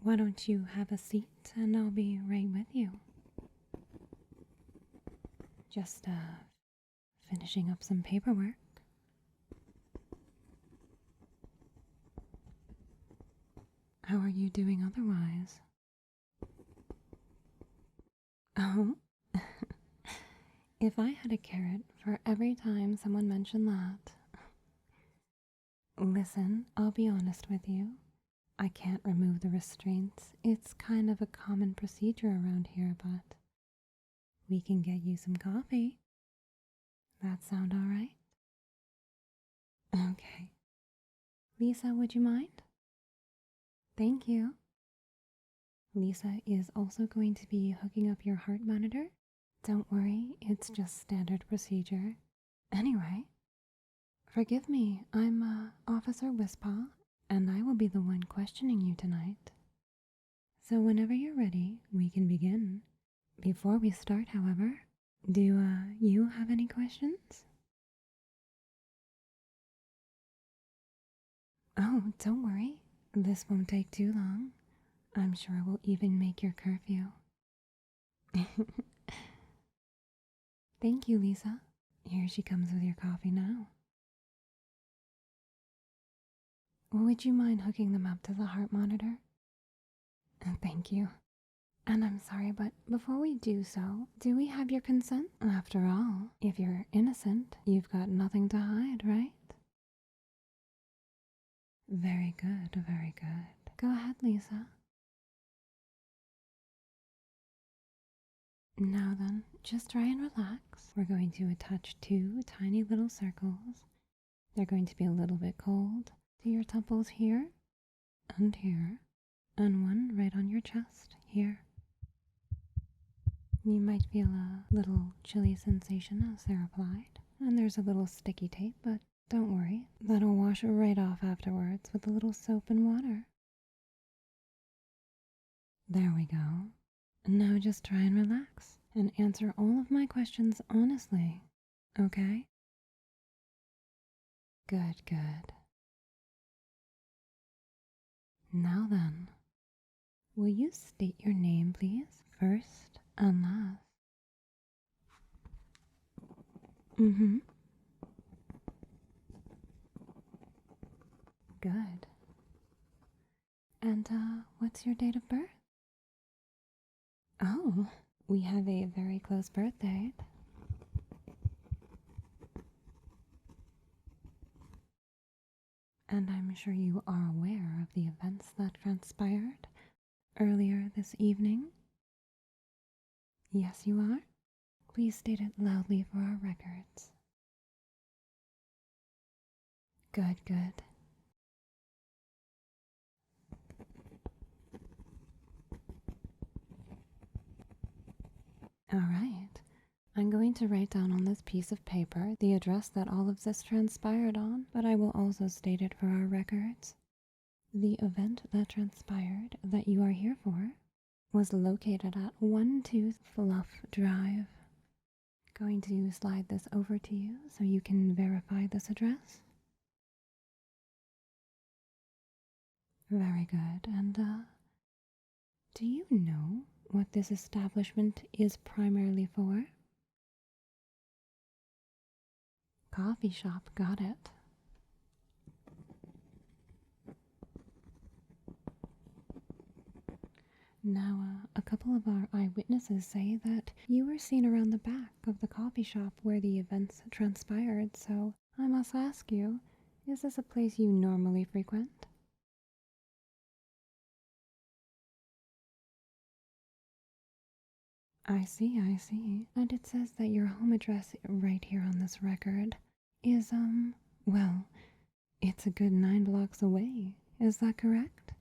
Why don't you have a seat and I'll be right with you? Just, finishing up some paperwork. How are you doing otherwise? Oh, if I had a carrot for every time someone mentioned that. Listen, I'll be honest with you. I can't remove the restraints. It's kind of a common procedure around here, but we can get you some coffee. That sound all right? Okay. Lisa, would you mind? Thank you. Lisa is also going to be hooking up your heart monitor. Don't worry, it's just standard procedure. Anyway, forgive me, I'm Officer Whispaw, and I will be the one questioning you tonight. So whenever you're ready, we can begin. Before we start, however, do you have any questions? Oh, don't worry. This won't take too long. I'm sure we'll even make your curfew. Thank you, Lisa. Here she comes with your coffee now. Would you mind hooking them up to the heart monitor? Thank you. And I'm sorry, but before we do so, do we have your consent? After all, if you're innocent, you've got nothing to hide, right? Very good, very good. Go ahead, Lisa. Now then, just try and relax. We're going to attach 2 tiny little circles. They're going to be a little bit cold to your temples here and here, and one right on your chest here. You might feel a little chilly sensation as they're applied, and there's a little sticky tape, but don't worry, that'll wash right off afterwards with a little soap and water. There we go. Now just try and relax and answer all of my questions honestly, okay? Good, good. Now then, will you state your name, please, first and last? Mm-hmm. Good. And, what's your date of birth? Oh, we have a very close birth date. And I'm sure you are aware of the events that transpired earlier this evening. Yes, you are. Please state it loudly for our records. Good, good. All right. I'm going to write down on this piece of paper the address that all of this transpired on, but I will also state it for our records. The event that transpired that you are here for was located at 12 Fluff Drive. Going to slide this over to you so you can verify this address. Very good. And, do you know what this establishment is primarily for? Coffee shop, got it. Now, a couple of our eyewitnesses say that you were seen around the back of the coffee shop where the events transpired, so I must ask you, is this a place you normally frequent? I see, I see. And it says that your home address right here on this record is, well, it's a good 9 blocks away. Is that correct?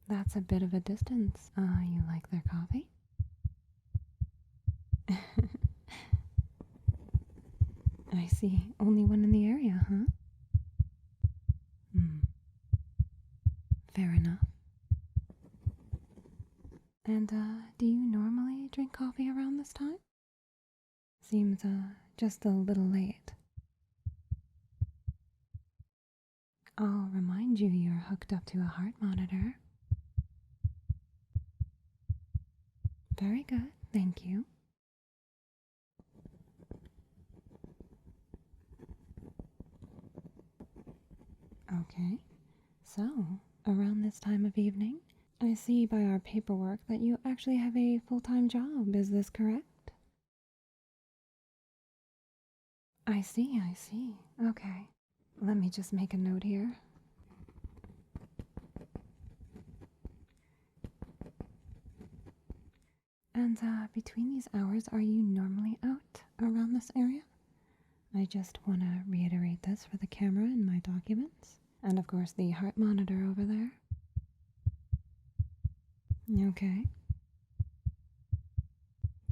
That's a bit of a distance. You like their coffee? I see. Only one in the area, huh? Fair enough. And, do you normally drink coffee around this time? Seems, just a little late. I'll remind you you're hooked up to a heart monitor. Very good, thank you. Okay, so around this time of evening, I see by our paperwork that you actually have a full-time job. Is this correct? I see, I see. Okay. Let me just make a note here. And between these hours, are you normally out around this area? I just want to reiterate this for the camera in my documents. And of course, the heart monitor over there. Okay.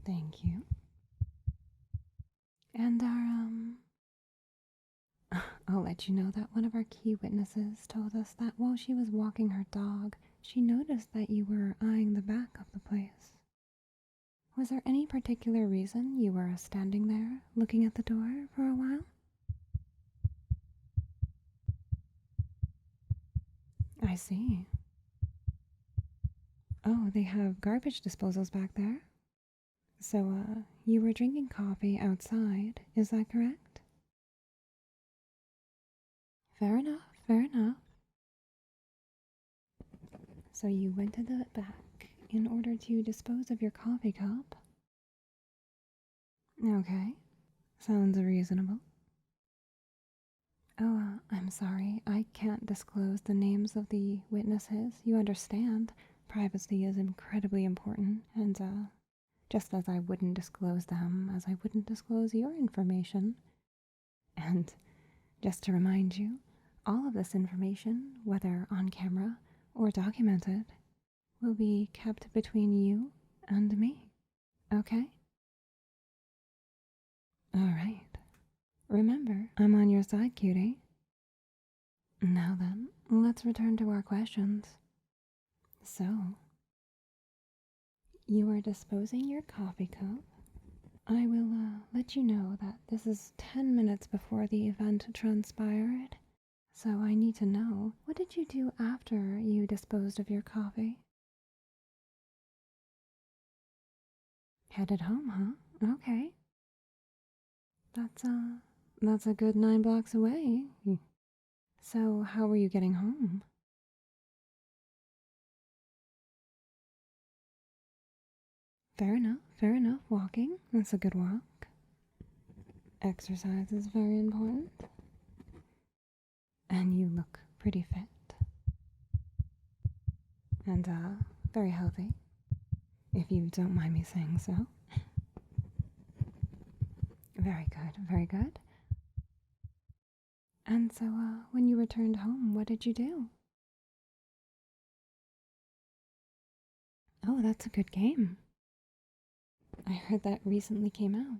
Thank you. And I'll let you know that one of our key witnesses told us that while she was walking her dog, she noticed that you were eyeing the back of the place. Was there any particular reason you were standing there looking at the door for a while? I see. Oh, they have garbage disposals back there. So, you were drinking coffee outside, is that correct? Fair enough, fair enough. So you went to the back in order to dispose of your coffee cup? Okay, sounds reasonable. Oh, I'm sorry, I can't disclose the names of the witnesses. You understand, privacy is incredibly important, and, just as I wouldn't disclose them, as I wouldn't disclose your information. And just to remind you, all of this information, whether on camera or documented, will be kept between you and me, okay? All right. Remember, I'm on your side, cutie. Now then, let's return to our questions. So, you are disposing your coffee cup. I will let you know that this is 10 minutes before the event transpired. So I need to know, what did you do after you disposed of your coffee? Headed home, huh? Okay. That's a good 9 blocks away. So how were you getting home? Fair enough. Walking, that's a good walk. Exercise is very important. And you look pretty fit. And, very healthy, if you don't mind me saying so. Very good, very good. And so, when you returned home, what did you do? Oh, that's a good game. I heard that recently came out.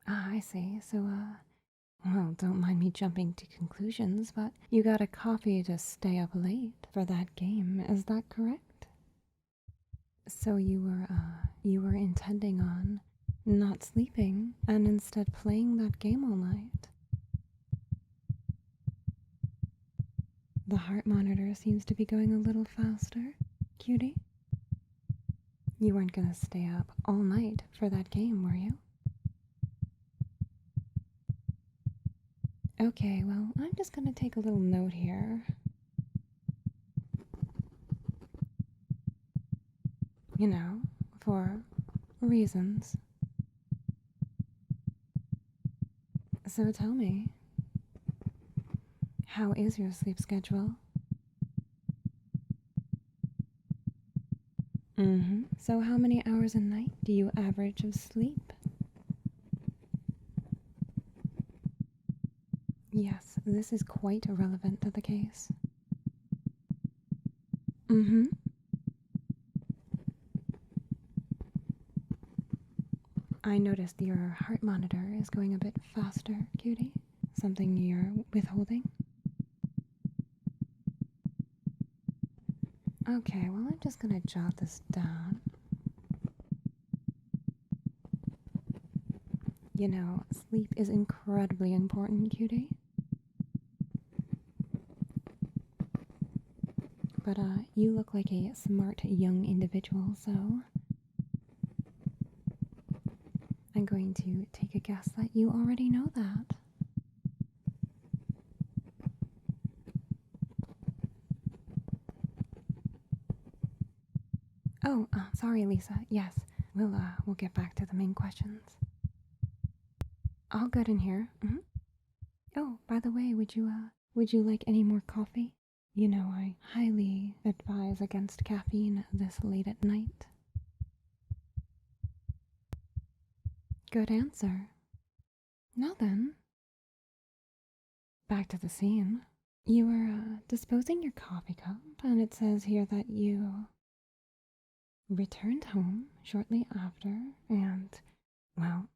Ah, I see. So, well, don't mind me jumping to conclusions, but you got a coffee to stay up late for that game, is that correct? So you were intending on not sleeping and instead playing that game all night. The heart monitor seems to be going a little faster, cutie. You weren't gonna stay up all night for that game, were you? Okay, well, I'm just gonna take a little note here. You know, for reasons. So tell me, how is your sleep schedule? So how many hours a night do you average of sleep? Yes, this is quite relevant to the case. I noticed your heart monitor is going a bit faster, cutie. Something you're withholding? Okay, well, I'm just gonna jot this down. You know, sleep is incredibly important, cutie. But you look like a smart young individual, so I'm going to take a guess that you already know that. Oh, sorry, Lisa. Yes, we'll get back to the main questions. All good in here. Oh, by the way, would you like any more coffee? You know, I highly advise against caffeine this late at night. Good answer. Now then, back to the scene. You were disposing your coffee cup, and it says here that you returned home shortly after, and, well,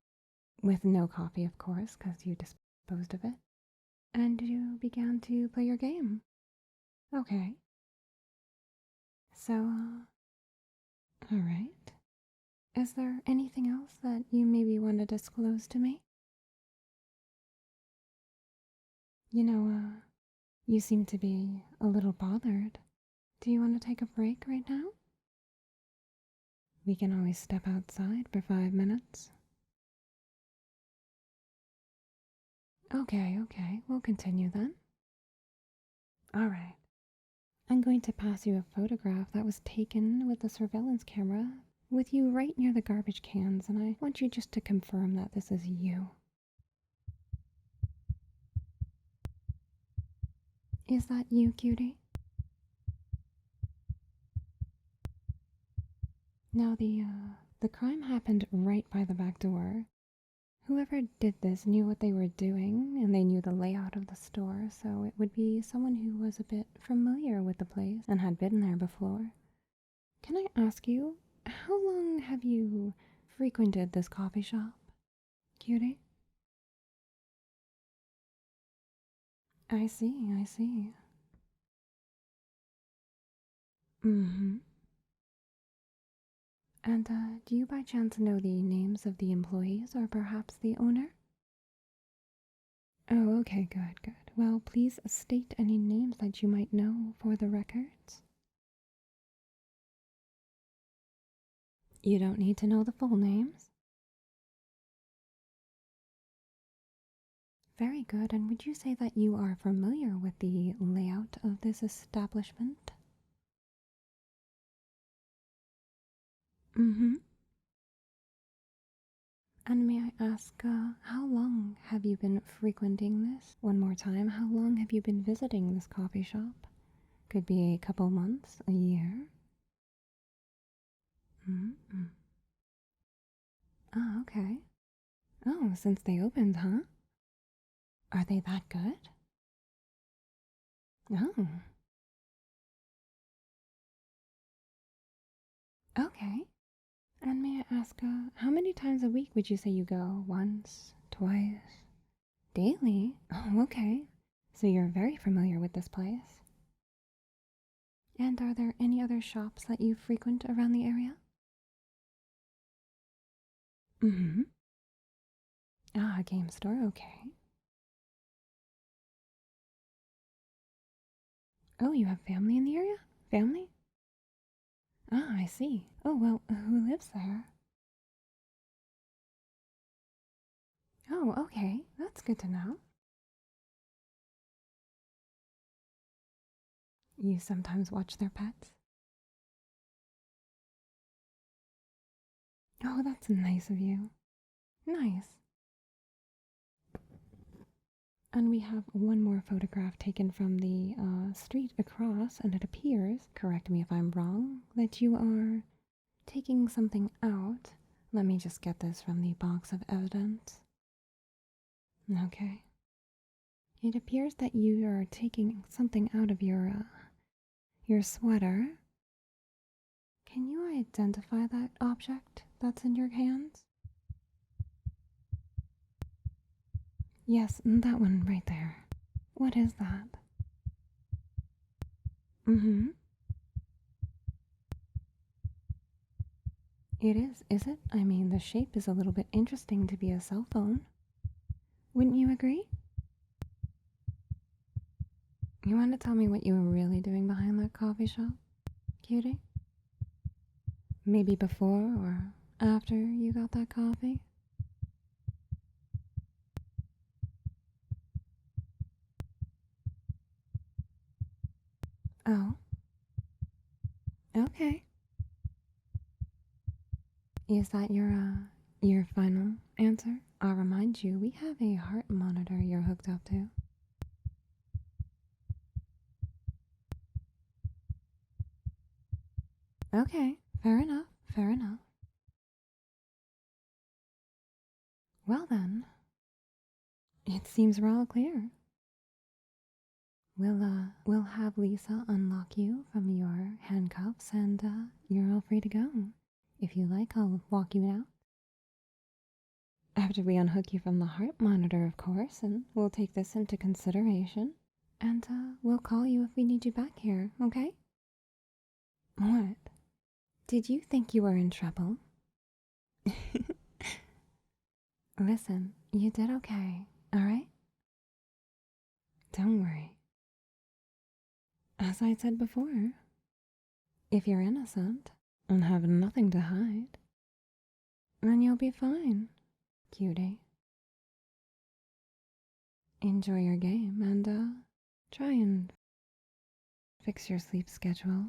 with no coffee, of course, because you disposed of it, and you began to play your game. Okay. So, alright. Is there anything else that you maybe want to disclose to me? You know, you seem to be a little bothered. Do you want to take a break right now? We can always step outside for 5 minutes. Okay, we'll continue then. Alright. I'm going to pass you a photograph that was taken with the surveillance camera with you right near the garbage cans, and I want you just to confirm that this is you. Is that you, cutie? Now the crime happened right by the back door. Whoever did this knew what they were doing, and they knew the layout of the store, so it would be someone who was a bit familiar with the place and had been there before. Can I ask you, how long have you frequented this coffee shop, cutie? I see. Mm-hmm. And do you by chance know the names of the employees or perhaps the owner? Oh, okay, good. Well, please state any names that you might know for the records. You don't need to know the full names. Very good, and would you say that you are familiar with the layout of this establishment? Mm-hmm. And may I ask, how long have you been frequenting this? One more time, how long have you been visiting this coffee shop? Could be a couple months, a year. Mm-hmm. Oh, okay. Oh, since they opened, huh? Are they that good? Oh, okay. And may I ask, how many times a week would you say you go? Once, twice, daily? Oh, okay. So you're very familiar with this place. And are there any other shops that you frequent around the area? Mm-hmm. Ah, a game store, okay. Oh, you have family in the area? Family? Ah, I see. Oh, well, who lives there? Oh, okay. That's good to know. You sometimes watch their pets? Oh, that's nice of you. Nice. And we have one more photograph taken from the street across, and it appears, correct me if I'm wrong, that you are taking something out. Let me just get this from the box of evidence. Okay. It appears that you are taking something out of your sweater. Can you identify that object that's in your hands? Yes, that one right there. What is that? Mm-hmm. It is it? I mean, the shape is a little bit interesting to be a cell phone. Wouldn't you agree? You want to tell me what you were really doing behind that coffee shop, cutie? Maybe before or after you got that coffee? Oh, okay. Is that your final answer? I'll remind you, we have a heart monitor you're hooked up to. Okay, fair enough, fair enough. Well then, it seems we're all clear. We'll have Lisa unlock you from your handcuffs and you're all free to go. If you like, I'll walk you out. After we unhook you from the heart monitor, of course, and we'll take this into consideration. And we'll call you if we need you back here, okay? What? Did you think you were in trouble? Listen, you did okay, alright? Don't worry. As I said before, if you're innocent and have nothing to hide, then you'll be fine, cutie. Enjoy your game and try and fix your sleep schedule.